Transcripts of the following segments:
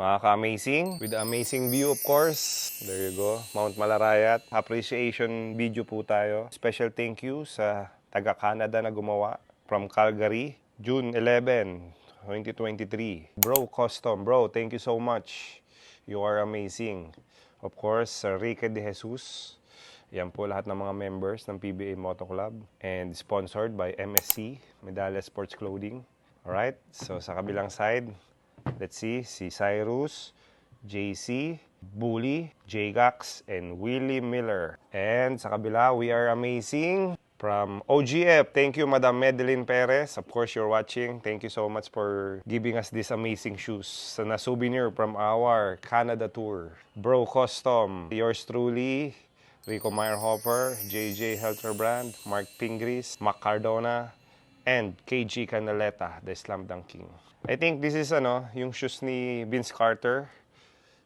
Mga ka-amazing, with the amazing view of course. There you go, Mount Malarayat. Appreciation video po tayo. Special thank you sa taga-Canada na gumawa from Calgary, June 11, 2023. Bro Custom, bro, thank you so much. You are amazing. Of course, Rique De Jesus. Yan po lahat ng mga members ng PBA Moto Club and sponsored by MSC, Medalla Sports Clothing. Alright, so sa kabilang side, let's see, si Cyrus, JC, Bully, Jgax, and Willie Miller. And sa kabila, we are amazing from OGF. Thank you, Madam Medeline Perez. Of course, you're watching. Thank you so much for giving us these amazing shoes. So, na souvenir from our Canada tour. Bro Custom, yours truly, Rico Meyerhofer, JJ Helterbrand, Mark Pingris, Mac Cardona, and KG Canaleta, the Slam Dunk King. I think this is yung shoes ni Vince Carter.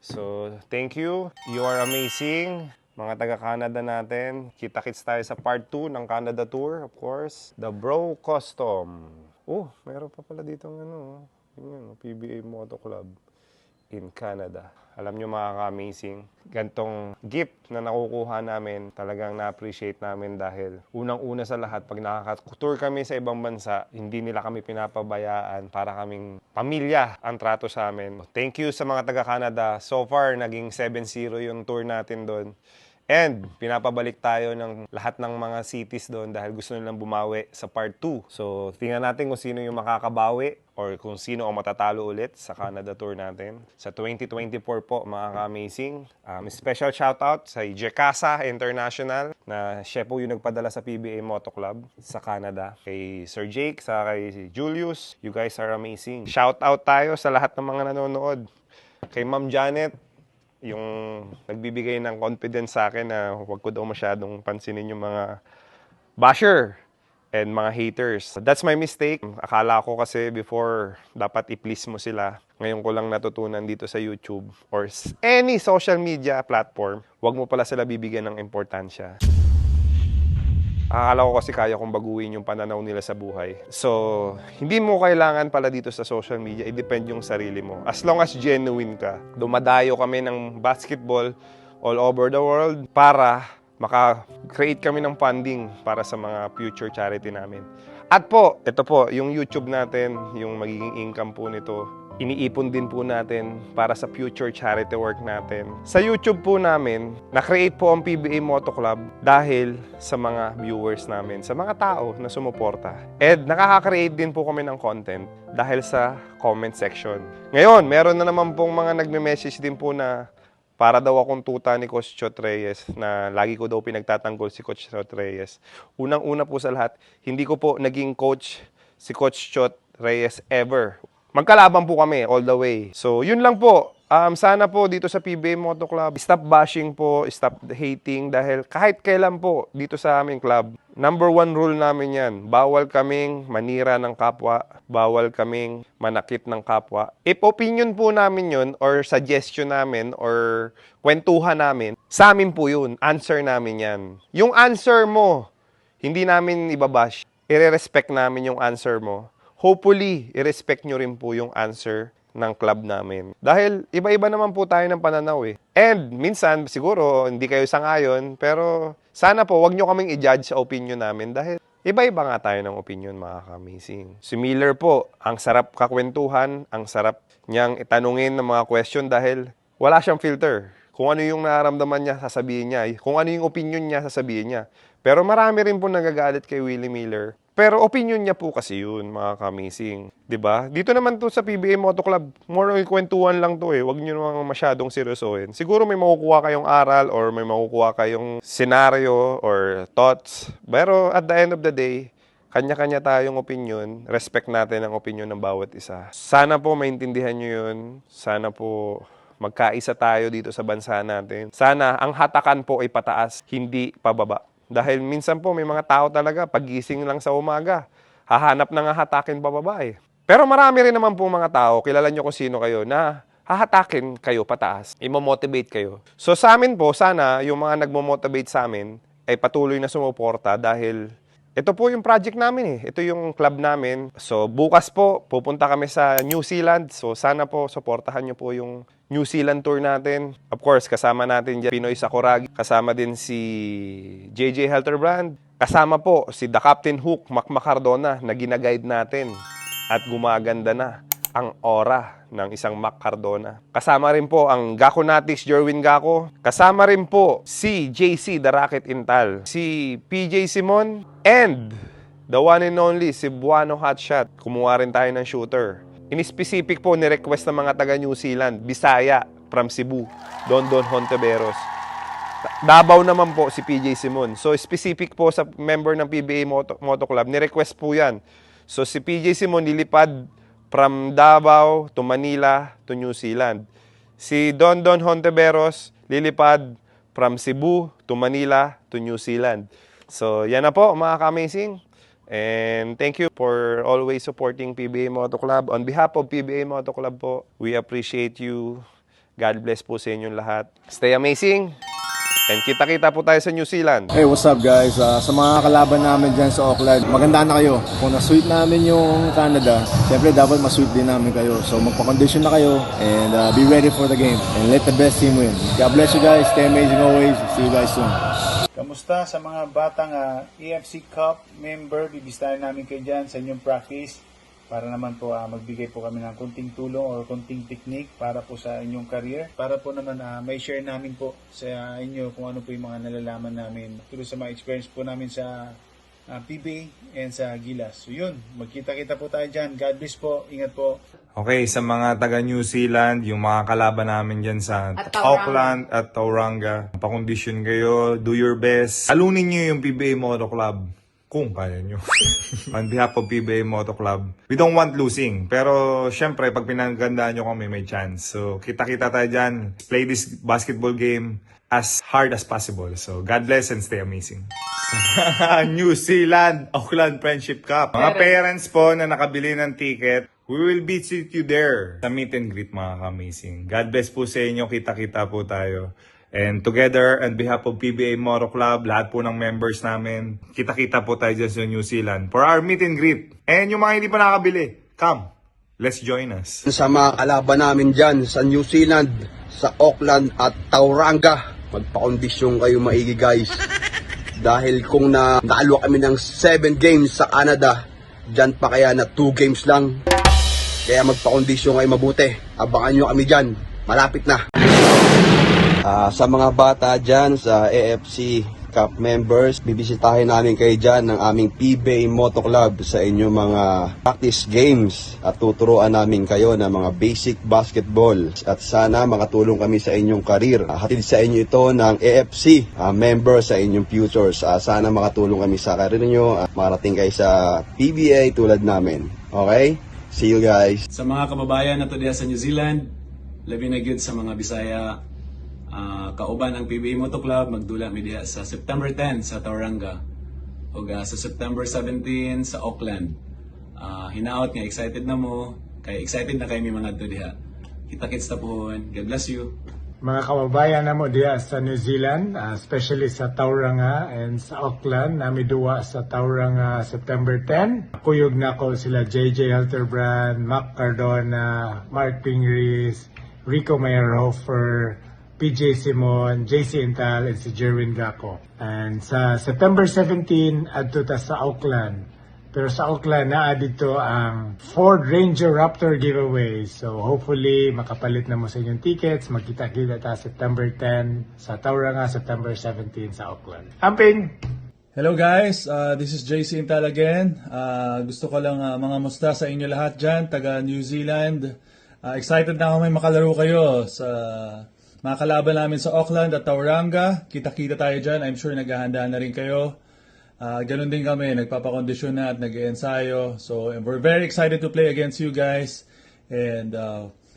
So, thank you. You are amazing. Mga taga-Canada natin. Kita-kits tayo sa part 2 ng Canada Tour, of course. The Bro Custom. Oh, mayroon pa pala dito ng PBA Moto Club in Canada. Alam nyo mga ka-amazing, gantong gift na nakukuha namin, talagang na-appreciate namin dahil unang-una sa lahat, pag nakaka-tour kami sa ibang bansa, hindi nila kami pinapabayaan, para kaming pamilya ang trato sa amin. Thank you sa mga taga-Canada. So far, naging 7-0 yung tour natin doon. And pinapabalik tayo ng lahat ng mga cities doon dahil gusto nilang bumawi sa part 2. So, tingnan natin kung sino yung makakabawi or kung sino ang matatalo ulit sa Canada Tour natin. Sa 2024 po, mga ka-amazing. Special shoutout sa Jekasa International na siya po yung nagpadala sa PBA Moto Club sa Canada. Kay Sir Jake, sa kay Julius, you guys are amazing. Shoutout tayo sa lahat ng mga nanonood. Kay Ma'am Janet, yung nagbibigay ng confidence sa akin na huwag ko daw masyadong pansinin yung mga basher and mga haters. That's my mistake. Akala ko kasi before dapat i-please mo sila. Ngayon ko lang natutunan dito sa YouTube or any social media platform, huwag mo pala sila bibigyan ng importansya. Akala ko kasi kaya kong baguhin yung pananaw nila sa buhay. So, hindi mo kailangan pala dito sa social media, i-depend yung sarili mo. As long as genuine ka. Dumadayo kami ng basketball all over the world para maka-create kami ng funding para sa mga future charity namin. At po, ito po, yung YouTube natin, yung magiging income po nito, iniipon din po natin para sa future charity work natin. Sa YouTube po namin, na-create po ang PBA Moto Club dahil sa mga viewers namin, sa mga tao na sumuporta. And nakaka-create din po kami ng content dahil sa comment section. Ngayon, meron na naman pong mga nagme-message din po na para daw akong tuta ni Coach Chot Reyes, na lagi ko daw pinagtatanggol si Coach Chot Reyes. Unang-una po sa lahat, hindi ko po naging coach si Coach Chot Reyes ever. Magkalaban po kami all the way. So, yun lang po. Sana po dito sa PBA Moto Club, stop bashing po, stop hating dahil kahit kailan po dito sa aming club, number 1 rule namin yan, bawal kaming manira ng kapwa, bawal kaming manakit ng kapwa. If opinion po namin yun or suggestion namin or kwentuhan namin, sa amin po yun, answer namin yan. Yung answer mo, hindi namin ibabash, i-respect namin yung answer mo. Hopefully, i-respect nyo rin po yung answer ng club namin. Dahil iba-iba naman po tayo ng pananaw eh. And minsan, siguro, hindi kayo sangayon, pero sana po, wag nyo kaming i-judge sa opinion namin dahil iba-iba nga tayo ng opinion, mga ka-amazing. Si Miller po, ang sarap kakwentuhan, ang sarap niyang itanungin ng mga question dahil wala siyang filter. Kung ano yung nararamdaman niya, sasabihin niya. Kung ano yung opinion niya, sasabihin niya. Pero marami rin po nagagalit kay Willie Miller. Pero opinion niya po kasi yun, mga ka-amazing. 'Di ba? Dito naman to sa PBA Moto Club, more on kwentuhan lang to eh. Huwag niyo naman masyadong seryosohin. Siguro may makukuha kayong aral or may makukuha kayong scenario or thoughts. Pero at the end of the day, kanya-kanya tayong opinion. Respect natin ang opinion ng bawat isa. Sana po maintindihan niyo yun. Sana po magkaisa tayo dito sa bansa natin. Sana ang hatakan po ay pataas, hindi pababa. Dahil minsan po may mga tao talaga, pagising lang sa umaga, hahanap na nga hatakin pababa eh. Pero marami rin naman po mga tao, kilala nyo kung sino kayo, na hahatakin kayo pataas, imo-motivate kayo. So sa amin po, sana yung mga nagmo-motivate sa amin ay patuloy na sumuporta dahil ito po yung project namin eh. Ito yung club namin. So bukas po, pupunta kami sa New Zealand. So sana po, supportahan nyo po yung New Zealand tour natin. Of course, kasama natin dyan Pinoy Sakuragi. Kasama din si JJ Helterbrand. Kasama po si The Captain Hook, Mac Cardona, na ginaguide natin. At gumaganda na ang aura ng isang Mac Cardona. Kasama rin po ang Gako Natics, Jerwin Gako. Kasama rin po si JC, The Rocket Intal. Si PJ Simon. And the one and only, si Buano Hotshot. Kumuha rin tayo ng shooter. In specific po, ni-request ng mga taga New Zealand, Bisaya, from Cebu, Don Honteveros. Davao naman po si PJ Simon. So specific po sa member ng PBA Moto Club, ni-request po yan. So si PJ Simon lilipad from Davao to Manila to New Zealand. Si Don Honteveros lilipad from Cebu to Manila to New Zealand. So yan na po mga ka-amazing. And thank you for always supporting PBA Moto Club. On behalf of PBA Moto Club po, we appreciate you. God bless po sa inyong lahat. Stay amazing! And kita-kita po tayo sa New Zealand. Hey, what's up guys? Sa mga kalaban namin dyan sa Auckland, maganda na kayo. Kung na-sweep namin yung Canada, syempre dapat ma-sweep din namin kayo. So magpa-condition na kayo and be ready for the game. And let the best team win. God bless you guys. Stay amazing always. See you guys soon. Kamusta sa mga batang AFC Cup member? Bibisitahin namin kayo dyan sa inyong practice para naman po magbigay po kami ng konting tulong or konting technique para po sa inyong career. Para po naman may share namin po sa inyo kung ano po yung mga nalalaman namin through sa mga experience po namin sa PBA and sa Gilas. So yun, magkita-kita po tayo dyan. God bless po. Ingat po. Okay, sa mga taga New Zealand, yung mga kalaban namin dyan sa Auckland at Tauranga, pakondisyon kayo, do your best. Alunin nyo yung PBA Moto Club kung kaya nyo. On behalf of PBA Moto Club, we don't want losing. Pero syempre, pag pinagandaan nyo kami, may chance. So, kita-kita tayo dyan. Play this basketball game as hard as possible. So, God bless and stay amazing. New Zealand, Auckland Friendship Cup. Mga parents po na nakabili ng ticket, we will visit you there sa meet and greet mga ka-amazing. God bless po sa inyo. Kita-kita po tayo. And together, on behalf of PBA Moto Club, lahat po ng members namin, kita-kita po tayo dyan sa New Zealand for our meet and greet. And yung mga hindi pa nakabili, come, let's join us. Sa mga kalaban namin dyan sa New Zealand, sa Auckland at Tauranga, magpakondisyon kayo maigi guys. Dahil kung naalo kami ng 7 games sa Canada, dyan pa kaya na 2 games lang. Kaya magpakondisyon kayo mabuti. Abangan nyo kami dyan. Malapit na. Sa mga bata dyan, sa AFC Cup members, bibisitahin namin kayo dyan ng aming PBA Moto Club sa inyong mga practice games at tuturuan namin kayo ng mga basic basketball at sana makatulong kami sa inyong career. Hatid sa inyo ito ng AFC member sa inyong futures. Sana makatulong kami sa career nyo at marating kayo sa PBA tulad namin. Okay? See you guys. Sa mga kababayan na to diya sa New Zealand, labi na gyud sa mga Bisaya, kauban ang PBA Moto Club, magdula mi diha sa September 10 sa Tauranga o sa September 17 sa Auckland. Hinaot nga excited na mo, kay excited na kay mi mga to diha. Kita-kits ta pohon. God bless you. Mga kababayan na mo diya sa New Zealand, especially sa Tauranga and sa Auckland, nami duwa sa Tauranga September 10. Kuyog na ko sila JJ Helterbrand, Mac Cardona, Mark Pingris, Rico Mayerhofer, PJ Simon, JC Intal, and si Jerwin Gako. And sa September 17, adto ta sa Auckland. Pero sa Auckland, naa dito ang Ford Ranger Raptor giveaway. So hopefully, makapalit na mo sa inyong tickets. Magkita-kita ta September 10 sa Tauranga, September 17 sa Auckland. Amping! Hello guys, this is JC Intal again. Gusto ko lang mga musta sa inyo lahat dyan, taga New Zealand. Excited na ako may makalaro kayo sa mga kalaban namin sa Auckland at Tauranga. Kita-kita tayo dyan. I'm sure naghahanda na rin kayo. Ganun din kami, nagpapakondisyon na at nag-ensayo. So we're very excited to play against you guys. And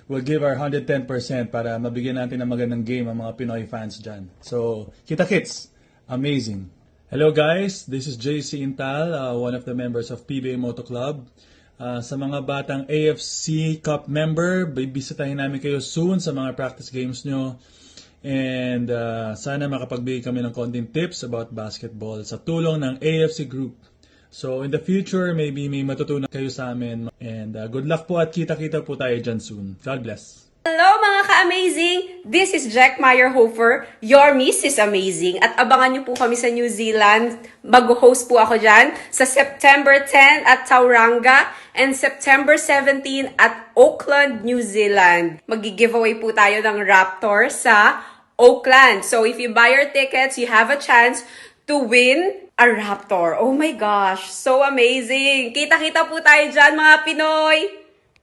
we'll give our 110% para mabigyan natin ng magandang game ang mga Pinoy fans dyan. So, kita-kits. Amazing. Hello guys, this is JC Intal, one of the members of PBA Moto Club. Sa mga batang AFC Cup member, bibisitahin namin kayo soon sa mga practice games nyo. And sana makapagbigay kami ng konting tips about basketball sa tulong ng AFC Group. So in the future, maybe may matutunan kayo sa amin. And good luck po at kita-kita po tayo dyan soon. God bless. Hello mga ka-amazing! This is Jack Meyerhofer, your Mrs. Amazing. At abangan niyo po kami sa New Zealand. Mag-host po ako dyan sa September 10 at Tauranga and September 17 at Auckland, New Zealand. Mag-giveaway po tayo ng Raptor sa Auckland. So if you buy your tickets, you have a chance to win a Raptor. Oh my gosh, so amazing! Kita-kita po tayo dyan mga Pinoy!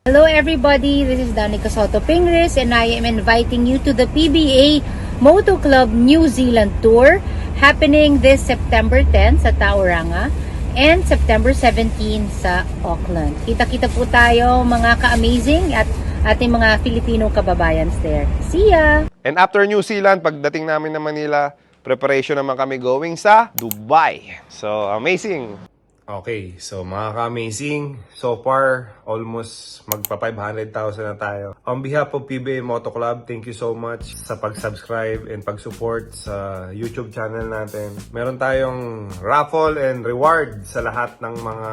Hello everybody, this is Danica Soto Pingris and I am inviting you to the PBA Moto Club New Zealand Tour happening this September 10 sa Tauranga and September 17 sa Auckland. Kita-kita po tayo mga ka-amazing at ating mga Filipino kababayans there. See ya! And after New Zealand, pagdating namin ng Manila, preparation naman kami going sa Dubai. So, amazing! Okay, so mga ka-amazing, so far, almost magpa 500,000 na tayo. On behalf of PBA Moto Club, thank you so much sa pag-subscribe and pag-support sa YouTube channel natin. Meron tayong raffle and reward sa lahat ng mga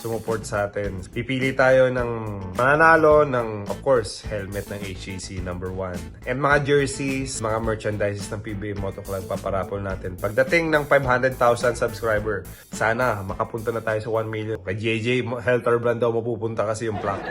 sumuport sa atin. Pipili tayo ng mananalo ng, of course, helmet ng HAC number 1. And mga jerseys, mga merchandises ng PBA Moto Club, paparapol natin. Pagdating ng 500,000 subscriber, sana makapunta na tayo sa 1 million. Kay JJ Helter Brand daw mapupunta kasi yung plaque.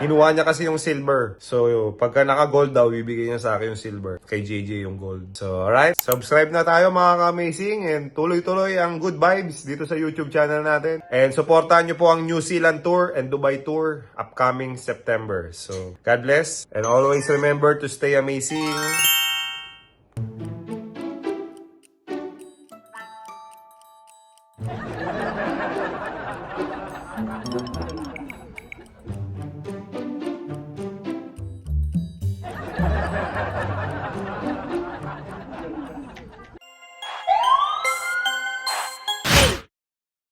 Kinuha niya kasi yung silver. So, pagka naka-gold daw, bibigay niya sa akin yung silver. Kay JJ yung gold. So, alright. Subscribe na tayo mga ka-amazing. And tuloy-tuloy ang good vibes dito sa YouTube channel natin. And supportahan niyo po ang New Zealand Tour and Dubai Tour upcoming September. So, God bless. And always remember to stay amazing.